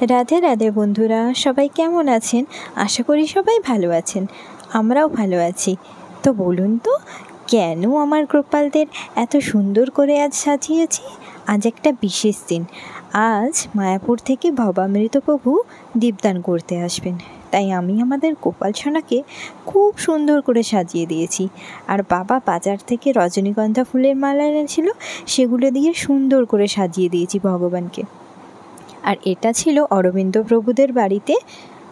রাধে রাধে বন্ধুরা, সবাই কেমন আছেন? আশা করি সবাই ভালো আছেন। আমরাও ভালো আছি। তো বলুন তো, কেন আমার গোপালদের এত সুন্দর করে আজ সাজিয়েছি? আজ একটা বিশেষ দিন। আজ মায়াপুর থেকে ভবামৃত প্রভু দীপদান করতে আসবেন, তাই আমি আমাদের গোপাল সোনাকে খুব সুন্দর করে সাজিয়ে দিয়েছি। আর বাবা বাজার থেকে রজনীগন্ধা ফুলের মালা এনেছিল, সেগুলো দিয়ে সুন্দর করে সাজিয়ে দিয়েছি ভগবানকে। আর এটা ছিল অরবিন্দ প্রভুদের বাড়িতে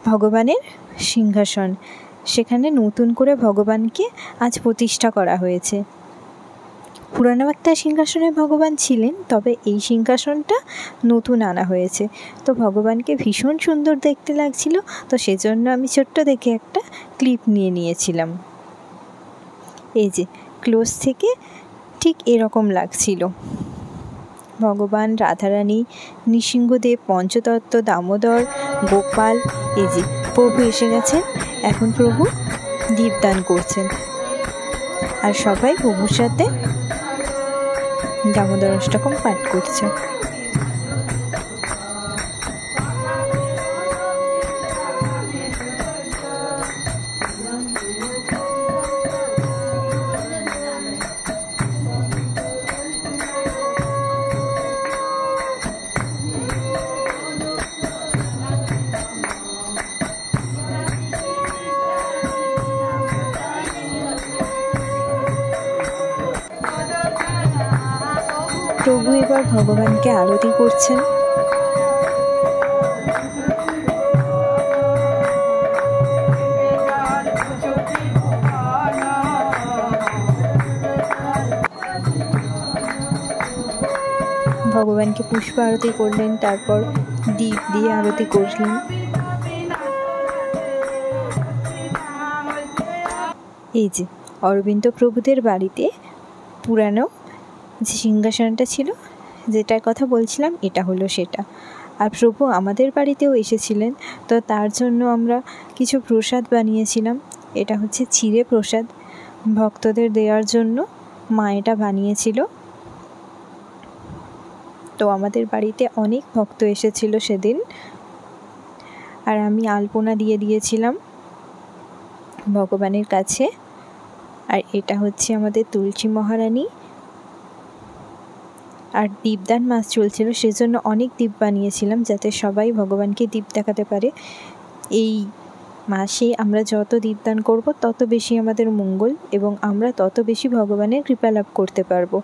ভগবানের সিংহাসন। সেখানে নতুন করে ভগবানকে আজ প্রতিষ্ঠা করা হয়েছে। পুরানো একটা সিংহাসনে ভগবান ছিলেন, তবে এই সিংহাসনটা নতুন আনা হয়েছে। তো ভগবানকে ভীষণ সুন্দর দেখতে লাগছিল, তো সেজন্য আমি ছোট্ট দেখে একটা ক্লিপ নিয়ে নিয়েছিলাম। এই যে ক্লোজ থেকে ঠিক এরকম লাগছিল। ভগবান, রাধারানী, নৃসিংহদেব, পঞ্চতত্ত্ব, দামোদর, গোপাল, এই যে প্রভু এসে গেছেন। এখন প্রভু দীপদান করছেন, আর সবাই প্রভুর সাথে দামোদর অষ্টকম পাঠ করছে। প্রভু এবার ভগবানকে আরতি করছেন। ভগবানকে পুষ্প আরতি করলেন, তারপর দীপ দিয়ে আরতি করলেন। এই যে অরবিন্দ প্রভুদের বাড়িতে পুরানো যে সিংহাসনটা ছিল, যেটার কথা বলছিলাম, এটা হলো সেটা। আর প্রভু আমাদের বাড়িতেও এসেছিলেন, তো তার জন্য আমরা কিছু প্রসাদ বানিয়েছিলাম। এটা হচ্ছে চিড়ে প্রসাদ, ভক্তদের দেওয়ার জন্য মা এটা বানিয়েছিল। তো আমাদের বাড়িতে অনেক ভক্ত এসেছিল সেদিন, আর আমি আলপনা দিয়ে দিয়েছিলাম ভগবানের কাছে। আর এটা হচ্ছে আমাদের তুলসী মহারানী। আর দীপদান মাস চলছিল, সেজন্য অনেক দীপ বানিয়েছিলাম, যাতে সবাই ভগবানকে দীপ দেখাতে পারে। এই মাসে আমরা যত দীপদান করব, তত বেশি আমাদের মঙ্গল, এবং আমরা তত বেশি ভগবানের কৃপা লাভ করতে পারবো।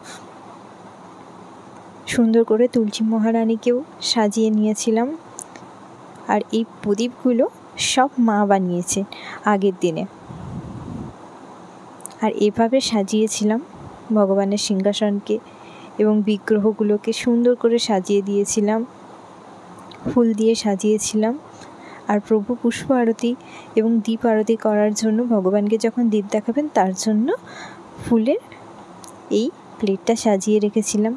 সুন্দর করে তুলসী মহারানীকেও সাজিয়ে নিয়েছিলাম। আর এই প্রদীপগুলো সব মা বানিয়েছে আগের দিনে। আর এভাবে সাজিয়েছিলাম ভগবানের সিংহাসনকে, এবং বিগ্রহগুলোকে সুন্দর করে সাজিয়ে দিয়েছিলাম, ফুল দিয়ে সাজিয়েছিলাম। আর প্রভু পুষ্প আরতি এবং দীপ আরতি করার জন্য, ভগবানকে যখন দীপ দেখাবেন তার জন্য ফুলের এই প্লেটটা সাজিয়ে রেখেছিলাম।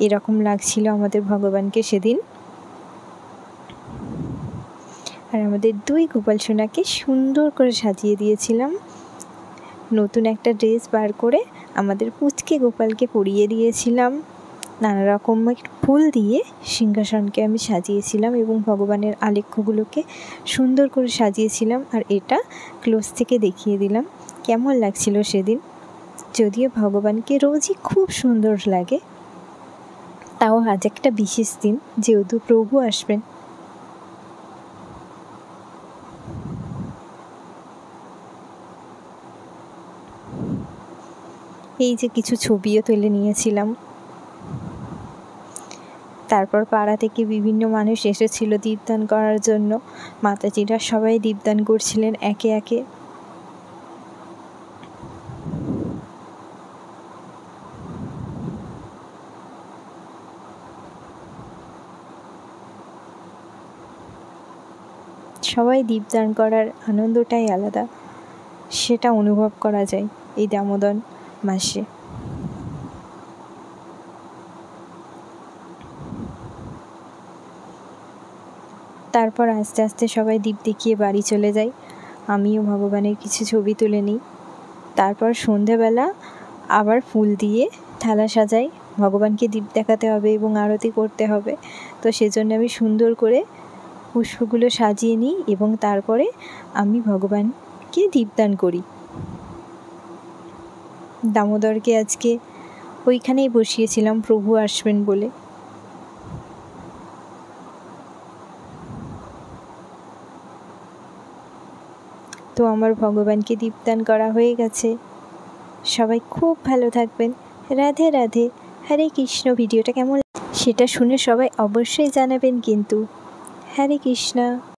এরকম লাগছিল আমাদের ভগবানকে সেদিন। আর আমাদের দুই গোপাল সোনাকে সুন্দর করে সাজিয়ে দিয়েছিলাম। নতুন একটা ড্রেস বার করে আমাদের পুচকে গোপালকে পরিয়ে দিয়েছিলাম। নানা রকমের ফুল দিয়ে সিংহাসনকে আমি সাজিয়েছিলাম, এবং ভগবানের আলেখ্যগুলোকে সুন্দর করে সাজিয়েছিলাম। আর এটা ক্লোজ থেকে দেখিয়ে দিলাম কেমন লাগছিল সেদিন। যদিও ভগবানকে রোজই খুব সুন্দর লাগে, তাও আজ একটা বিশেষ দিন, যেহেতু প্রভু আসবেন। এই যে কিছু ছবিও তুলে নিয়েছিলাম। তারপর পাড়া থেকে বিভিন্ন মানুষ এসেছিল দীপদান করার জন্য। মাতাজিরা সবাই দীপদান করছিলেন একে একে। সবাই দীপদান করার আনন্দটাই আলাদা, সেটা অনুভব করা যায় এই দামোদর মাসে। তারপর আস্তে আস্তে সবাই দীপ দেখিয়ে বাড়ি চলে যায়। আমিও ভগবানের কিছু ছবি তুলে নিই। তারপর সন্ধেবেলা আবার ফুল দিয়ে থালা সাজাই। ভগবানকে দীপ দেখাতে হবে এবং আরতি করতে হবে। তো সেজন্য আমি সুন্দর করে পুষ্পগুলো সাজিয়ে নিই এবং তারপরে আমি ভগবানকে দীপদান করি। দামোদরকে আজকে ওইখানেই বসিয়েছিলাম প্রভু আসবেন বলে। তো আমার ভগবানকে দীপদান করা হয়ে গেছে। সবাই খুব ভালো থাকবেন। রাধে রাধে। হরে কৃষ্ণ। ভিডিওটা কেমন সেটা শুনে সবাই অবশ্যই জানাবেন কিন্তু। হরে কৃষ্ণ।